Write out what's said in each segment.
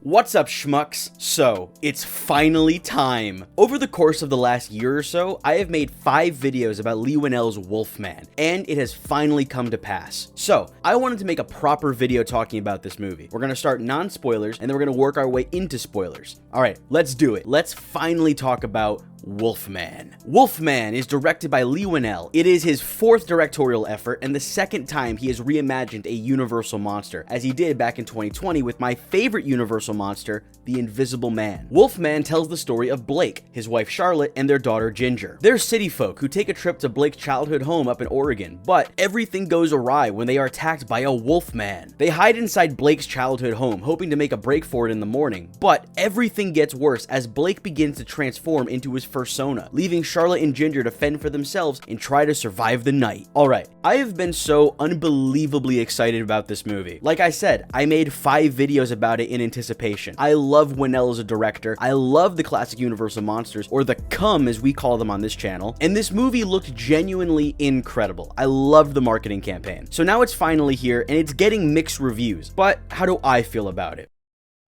What's up, schmucks? So, it's finally time. Over the course of the last year or so, I have made 5 videos about Leigh Whannell's Wolfman, and it has finally come to pass. So, I wanted to make a proper video talking about this movie. We're gonna start non-spoilers, and then we're gonna work our way into spoilers. Alright, let's do it. Let's finally talk about Wolfman. Wolfman is directed by Leigh Whannell. It is his 4th directorial effort and the 2nd time he has reimagined a Universal monster, as he did back in 2020 with my favorite Universal monster, the Invisible Man. Wolfman tells the story of Blake, his wife Charlotte, and their daughter Ginger. They're city folk who take a trip to Blake's childhood home up in Oregon, but everything goes awry when they are attacked by a Wolfman. They hide inside Blake's childhood home, hoping to make a break for it in the morning, but everything gets worse as Blake begins to transform into his persona, leaving Charlotte and Ginger to fend for themselves and try to survive the night. Alright, I have been so unbelievably excited about this movie. Like I said, I made 5 videos about it in anticipation. I love Whannell as a director. I love the classic Universal monsters, or the Cum as we call them on this channel, and this movie looked genuinely incredible. I loved the marketing campaign. So now it's finally here, and it's getting mixed reviews, but how do I feel about it?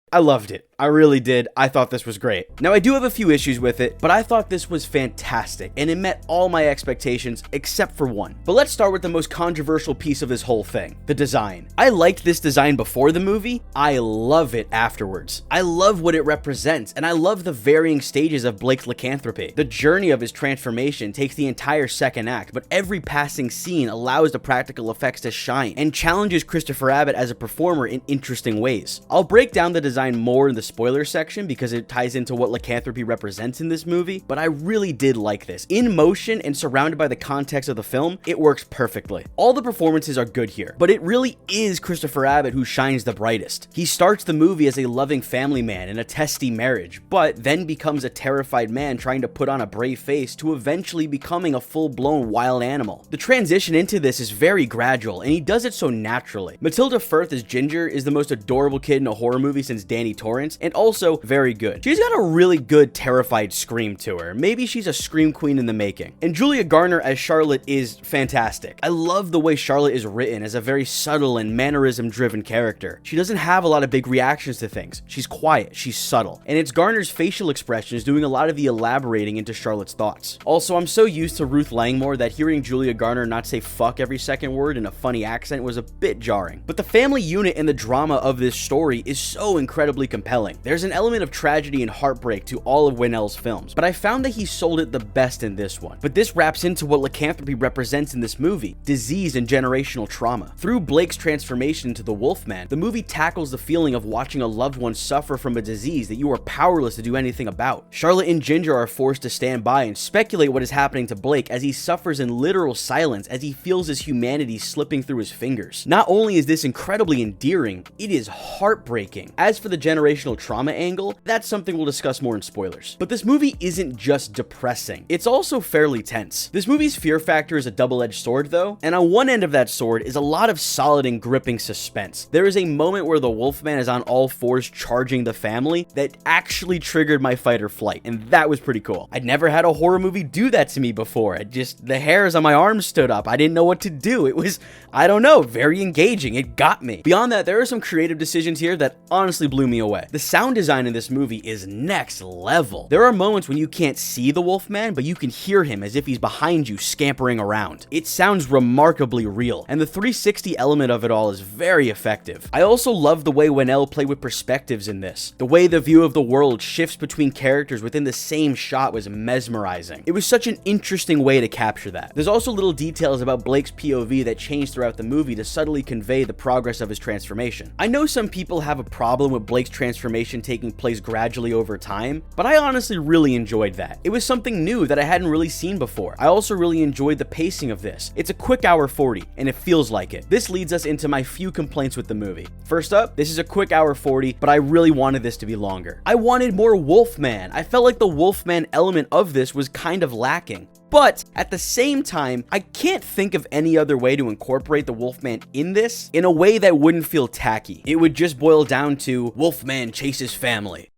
I loved it. I really did. I thought this was great. Now, I do have a few issues with it, but I thought this was fantastic, and it met all my expectations except for one. But let's start with the most controversial piece of this whole thing, the design. I liked this design before the movie. I love it afterwards. I love what it represents, and I love the varying stages of Blake's lycanthropy. The journey of his transformation takes the entire second act, but every passing scene allows the practical effects to shine and challenges Christopher Abbott as a performer in interesting ways. I'll break down the design more in the spoiler section because it ties into what lycanthropy represents in this movie, but I really did like this. In motion and surrounded by the context of the film, it works perfectly. All the performances are good here, but it really is Christopher Abbott who shines the brightest. He starts the movie as a loving family man in a testy marriage, but then becomes a terrified man trying to put on a brave face to eventually becoming a full-blown wild animal. The transition into this is very gradual, and he does it so naturally. Matilda Firth as Ginger is the most adorable kid in a horror movie since Danny Torrance, and also very good. She's got a really good terrified scream to her. Maybe she's a scream queen in the making. And Julia Garner as Charlotte is fantastic. I love the way Charlotte is written as a very subtle and mannerism driven character. She doesn't have a lot of big reactions to things. She's quiet, she's subtle, and it's Garner's facial expressions doing a lot of the elaborating into Charlotte's thoughts. Also, I'm so used to Ruth Langmore that hearing Julia Garner not say fuck every second word in a funny accent was a bit jarring. But the family unit and the drama of this story is so incredibly compelling. There's an element of tragedy and heartbreak to all of Whannell's films, but I found that he sold it the best in this one. But this wraps into what lycanthropy represents in this movie: disease and generational trauma. Through Blake's transformation into the Wolfman, the movie tackles the feeling of watching a loved one suffer from a disease that you are powerless to do anything about. Charlotte and Ginger are forced to stand by and speculate what is happening to Blake as he suffers in literal silence as he feels his humanity slipping through his fingers. Not only is this incredibly endearing, it is heartbreaking. As for the generational trauma angle, that's something we'll discuss more in spoilers. But this movie isn't just depressing, it's also fairly tense. This movie's fear factor is a double-edged sword though, and on one end of that sword is a lot of solid and gripping suspense. There is a moment where the Wolfman is on all fours charging the family that actually triggered my fight or flight, and that was pretty cool. I'd never had a horror movie do that to me before. The hairs on my arms stood up. I didn't know what to do. It was, I don't know, very engaging. It got me. Beyond that, there are some creative decisions here that honestly blew me away. The sound design in this movie is next level. There are moments when you can't see the Wolfman, but you can hear him as if he's behind you scampering around. It sounds remarkably real, and the 360 element of it all is very effective. I also love the way Whannell played with perspectives in this. The way the view of the world shifts between characters within the same shot was mesmerizing. It was such an interesting way to capture that. There's also little details about Blake's POV that change throughout the movie to subtly convey the progress of his transformation. I know some people have a problem with Blake's transformation taking place gradually over time, but I honestly really enjoyed that. It was something new that I hadn't really seen before. I also really enjoyed the pacing of this. It's a quick hour 40, and it feels like it. This leads us into my few complaints with the movie. First up, this is a quick hour 40, but I really wanted this to be longer. I wanted more Wolfman. I felt like the Wolfman element of this was kind of lacking. But at the same time, I can't think of any other way to incorporate the Wolfman in this in a way that wouldn't feel tacky. It would just boil down to Wolfman chases family.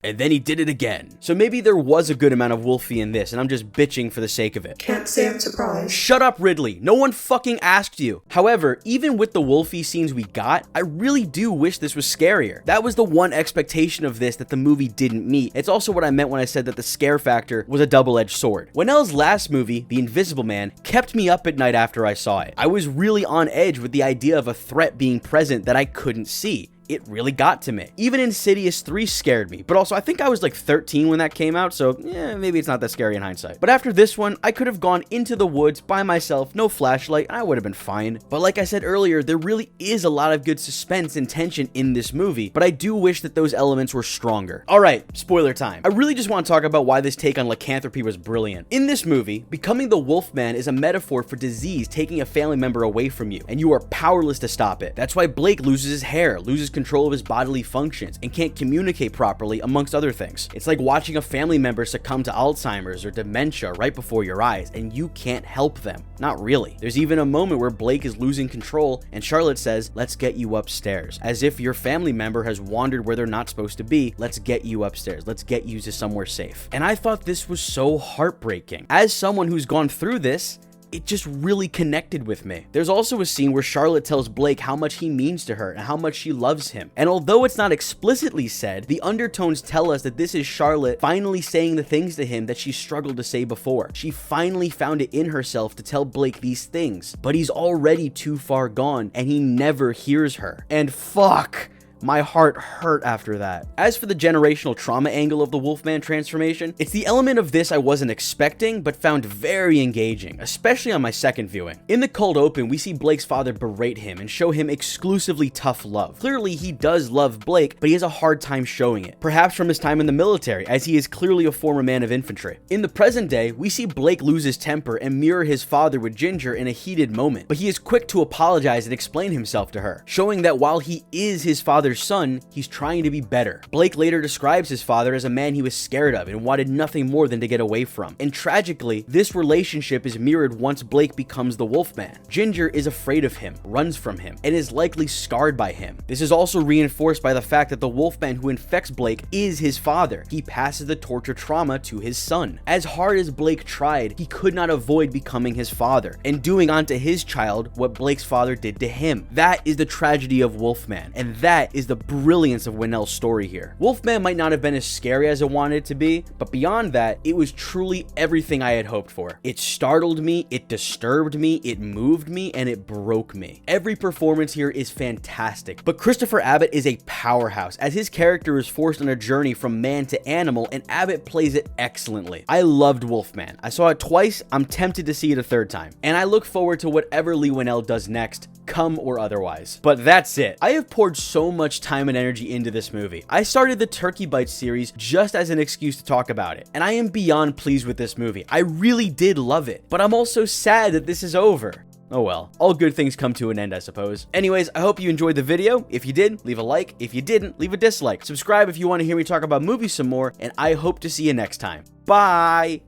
And then he did it again. So maybe there was a good amount of Wolfie in this, and I'm just bitching for the sake of it. Can't say I'm surprised. Shut up, Ridley. No one fucking asked you. However, even with the Wolfie scenes we got, I really do wish this was scarier. That was the one expectation of this that the movie didn't meet. It's also what I meant when I said that the scare factor was a double-edged sword. Winnell's last movie, The Invisible Man, kept me up at night after I saw it. I was really on edge with the idea of a threat being present that I couldn't see. It really got to me. Even Insidious 3 scared me, but also I think I was like 13 when that came out, so yeah, maybe it's not that scary in hindsight. But after this one, I could have gone into the woods by myself, no flashlight, and I would have been fine. But like I said earlier, there really is a lot of good suspense and tension in this movie, but I do wish that those elements were stronger. Alright, spoiler time. I really just want to talk about why this take on lycanthropy was brilliant. In this movie, becoming the Wolfman is a metaphor for disease taking a family member away from you, and you are powerless to stop it. That's why Blake loses his hair, loses control of his bodily functions, and can't communicate properly, amongst other things. It's like watching a family member succumb to Alzheimer's or dementia right before your eyes, and you can't help them. Not really. There's even a moment where Blake is losing control, and Charlotte says, "Let's get you upstairs." As if your family member has wandered where they're not supposed to be. Let's get you upstairs. Let's get you to somewhere safe. And I thought this was so heartbreaking. As someone who's gone through this, it just really connected with me. There's also a scene where Charlotte tells Blake how much he means to her and how much she loves him. And although it's not explicitly said, the undertones tell us that this is Charlotte finally saying the things to him that she struggled to say before. She finally found it in herself to tell Blake these things, but he's already too far gone and he never hears her. And fuck, my heart hurt after that. As for the generational trauma angle of the Wolfman transformation, it's the element of this I wasn't expecting, but found very engaging, especially on my second viewing. In the cold open, we see Blake's father berate him and show him exclusively tough love. Clearly, he does love Blake, but he has a hard time showing it. Perhaps from his time in the military, as he is clearly a former man of infantry. In the present day, we see Blake lose his temper and mirror his father with Ginger in a heated moment, but he is quick to apologize and explain himself to her, showing that while he is his father's son, he's trying to be better. Blake later describes his father as a man he was scared of and wanted nothing more than to get away from. And tragically, this relationship is mirrored once Blake becomes the Wolfman. Ginger is afraid of him, runs from him, and is likely scarred by him. This is also reinforced by the fact that the Wolfman who infects Blake is his father. He passes the torture trauma to his son. As hard as Blake tried, he could not avoid becoming his father and doing onto his child what Blake's father did to him. That is the tragedy of Wolfman, and that is the brilliance of Winnell's story here. Wolfman might not have been as scary as I wanted it to be, but beyond that, it was truly everything I had hoped for. It startled me, it disturbed me, it moved me, and it broke me. Every performance here is fantastic, but Christopher Abbott is a powerhouse, as his character is forced on a journey from man to animal, and Abbott plays it excellently. I loved Wolfman. I saw it twice, I'm tempted to see it a third time, and I look forward to whatever Leigh Whannell does next, come or otherwise. But that's it. I have poured so much time and energy into this movie. I started the Turkey Bites series just as an excuse to talk about it, and I am beyond pleased with this movie. I really did love it, but I'm also sad that this is over. Oh well, all good things come to an end, I suppose. Anyways, I hope you enjoyed the video. If you did, leave a like. If you didn't, leave a dislike. Subscribe if you want to hear me talk about movies some more, and I hope to see you next time. Bye!